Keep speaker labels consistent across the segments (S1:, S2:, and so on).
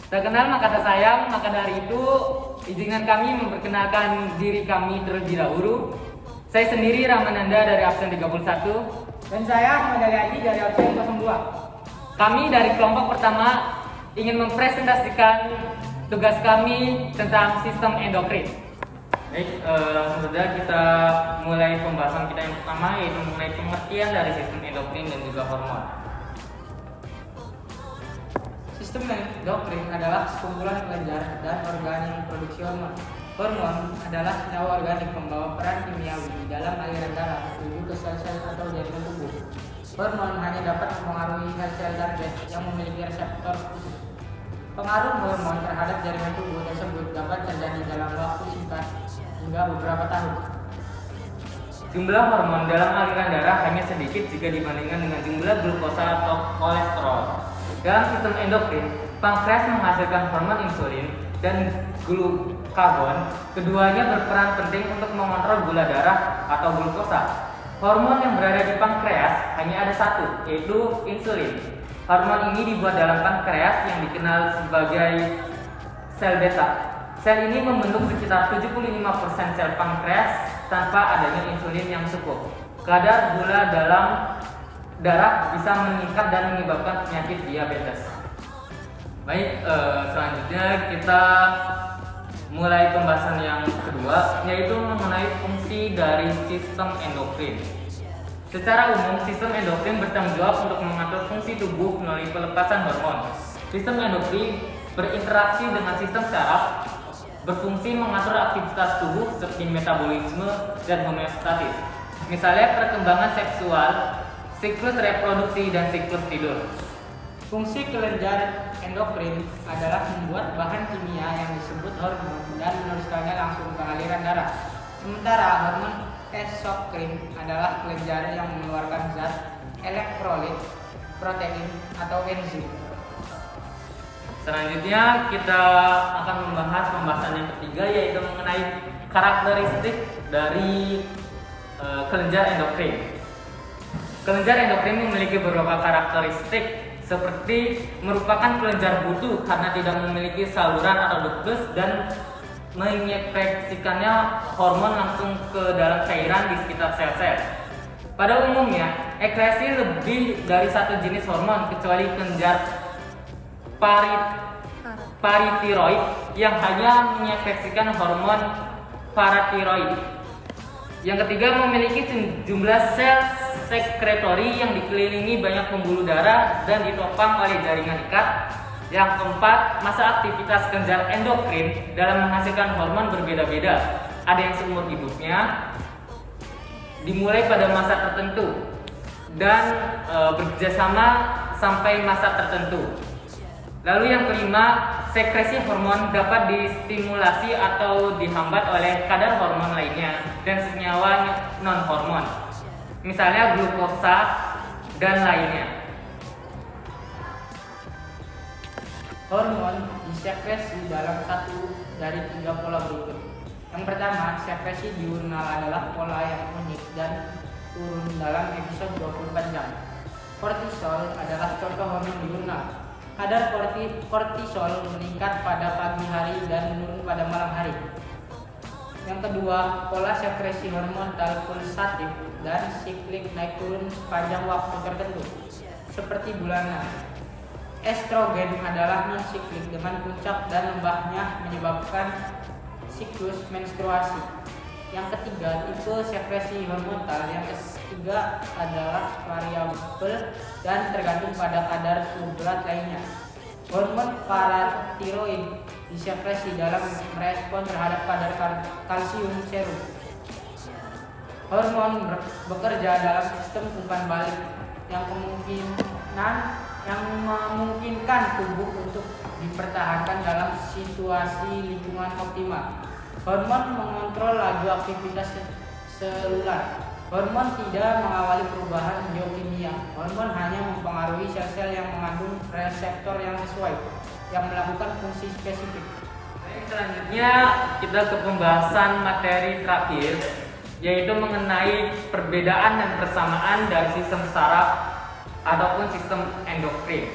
S1: Tak kenal maka tak sayang, maka dari itu izinkan kami memperkenalkan diri kami terlebih dahulu. Saya sendiri Ramananda dari absen 31
S2: Dan saya Ahmad Ali dari absen 02.
S1: Kami dari kelompok pertama ingin mempresentasikan tugas kami tentang sistem endokrin. Baik, langsung saja kita mulai pembahasan kita yang pertama, yaitu mengenai pengertian dari sistem endokrin dan juga hormon.
S2: Sistem endokrin adalah sekumpulan kelenjar dan organ yang memproduksi hormon. Hormon adalah senyawa organik pembawa peran kimiawi di dalam aliran darah menuju ke sel-sel atau jaringan tubuh. Hormon hanya dapat mempengaruhi sel-sel target yang memiliki reseptor khusus. Pengaruh hormon terhadap jaringan tubuh tersebut dapat terjadi dalam waktu singkat hingga beberapa tahun.
S1: Jumlah hormon dalam aliran darah hanya sedikit jika dibandingkan dengan jumlah glukosa atau kolesterol. Dalam sistem endokrin, pankreas menghasilkan hormon insulin dan glukagon. Keduanya berperan penting untuk mengontrol gula darah atau glukosa. Hormon yang berada di pankreas hanya ada satu, yaitu insulin. Hormon ini dibuat dalam pankreas yang dikenal sebagai sel beta. Sel ini membentuk sekitar 75% sel pankreas tanpa adanya insulin yang cukup. Kadar gula dalam darah bisa meningkat dan menyebabkan penyakit diabetes. Baik, selanjutnya kita mulai pembahasan yang kedua, yaitu mengenai fungsi dari sistem endokrin. Secara umum, sistem endokrin bertanggung jawab untuk mengatur fungsi tubuh melalui pelepasan hormon. Sistem endokrin berinteraksi dengan sistem saraf, berfungsi mengatur aktivitas tubuh seperti metabolisme dan homeostatis. Misalnya perkembangan seksual, siklus reproduksi, dan siklus tidur.
S2: Fungsi kelenjar endokrin adalah membuat bahan kimia yang disebut hormon dan meneruskannya langsung ke aliran darah. Sementara hormon eksokrin adalah kelenjar yang mengeluarkan zat, elektrolit, protein, atau enzim.
S1: Selanjutnya kita akan membahas pembahasan yang ketiga, yaitu mengenai karakteristik dari kelenjar endokrin. Kelenjar endokrin memiliki beberapa karakteristik, seperti merupakan kelenjar butuh karena tidak memiliki saluran atau ductus dan mengekspresikannya hormon langsung ke dalam cairan di sekitar sel-sel. Pada umumnya, ekskresi lebih dari satu jenis hormon kecuali kelenjar paratiroid yang hanya mengekspresikan hormon paratiroid. Yang ketiga, memiliki sejumlah sel sekretori yang dikelilingi banyak pembuluh darah dan ditopang oleh jaringan ikat. Yang keempat, masa aktivitas kelenjar endokrin dalam menghasilkan hormon berbeda-beda. Ada yang seumur hidupnya, dimulai pada masa tertentu, dan bekerjasama sampai masa tertentu. Lalu yang kelima, sekresi hormon dapat distimulasi atau dihambat oleh kadar hormon lainnya dan senyawa non-hormon, misalnya glukosa dan lainnya.
S2: Hormon disekresi dalam satu dari tiga pola berikut. Yang pertama, sekresi diurnal adalah pola yang unik dan turun dalam episode 24 jam. Kortisol adalah contoh hormon diurnal. Kadar kortisol meningkat pada pagi hari dan menurun pada malam hari. Yang kedua, pola sekresi hormonal pulsatif dan siklik naik turun sepanjang waktu tertentu, seperti bulanan. Estrogen adalah non-siklik dengan puncak dan lembahnya menyebabkan siklus menstruasi. Yang ketiga, tipe sekresi hormonal. Yang ketiga adalah variabel dan tergantung pada kadar suhu berat lainnya. Hormon paratiroid disekresi dalam merespon terhadap kadar kalsium serum. Hormon bekerja dalam sistem umpan balik yang memungkinkan tubuh untuk dipertahankan dalam situasi lingkungan optimal. Hormon mengontrol laju aktivitas selular. Hormon tidak mengawali perubahan biokimia. Hormon hanya mempengaruhi sel-sel yang mengandung reseptor yang sesuai, yang melakukan fungsi spesifik.
S1: Baik, selanjutnya kita ke pembahasan materi terakhir, yaitu mengenai perbedaan dan persamaan dari sistem saraf ataupun sistem endokrin.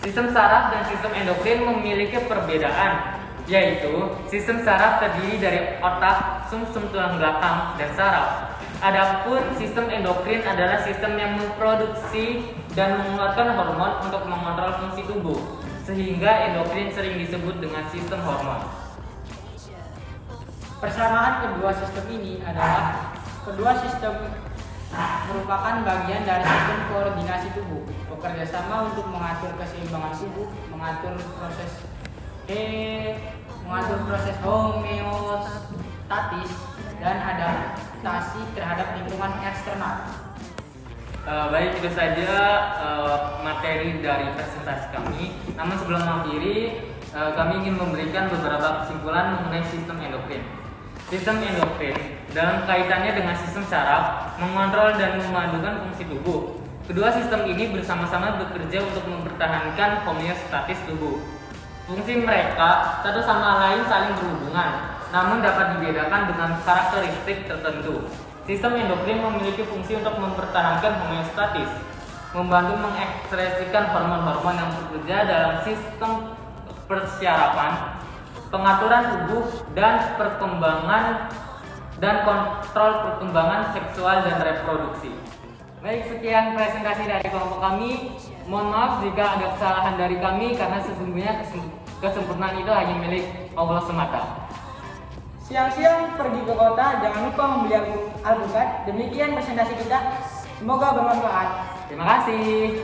S1: Sistem saraf dan sistem endokrin memiliki perbedaan, yaitu sistem saraf terdiri dari otak, sumsum tulang belakang, dan saraf. Adapun sistem endokrin adalah sistem yang memproduksi dan mengeluarkan hormon untuk mengontrol fungsi tubuh, sehingga endokrin sering disebut dengan sistem hormon.
S2: Persamaan kedua sistem ini adalah kedua sistem merupakan bagian dari sistem koordinasi tubuh, bekerja sama untuk mengatur keseimbangan tubuh, mengatur proses homeostatis dan adaptasi terhadap lingkungan eksternal.
S1: Baik, itu saja materi dari presentasi kami. Namun sebelum mengakhiri, kami ingin memberikan beberapa kesimpulan mengenai sistem endokrin. Sistem endokrin dalam kaitannya dengan sistem saraf mengontrol dan memadukan fungsi tubuh. Kedua sistem ini bersama-sama bekerja untuk mempertahankan homeostatis tubuh. Fungsi mereka satu sama lain saling berhubungan, namun dapat dibedakan dengan karakteristik tertentu. Sistem endokrin memiliki fungsi untuk mempertahankan homeostatis, membantu mengekspresikan hormon-hormon yang bekerja dalam sistem persyarafan, pengaturan tubuh, dan perkembangan dan kontrol perkembangan seksual dan reproduksi. Baik, sekian presentasi dari kelompok kami. Mohon maaf jika ada kesalahan dari kami karena sesungguhnya kesempurnaan itu hanya milik Allah semata.
S2: Siang-siang pergi ke kota, jangan lupa membeli alpukat. Demikian presentasi kita. Semoga bermanfaat.
S1: Terima kasih.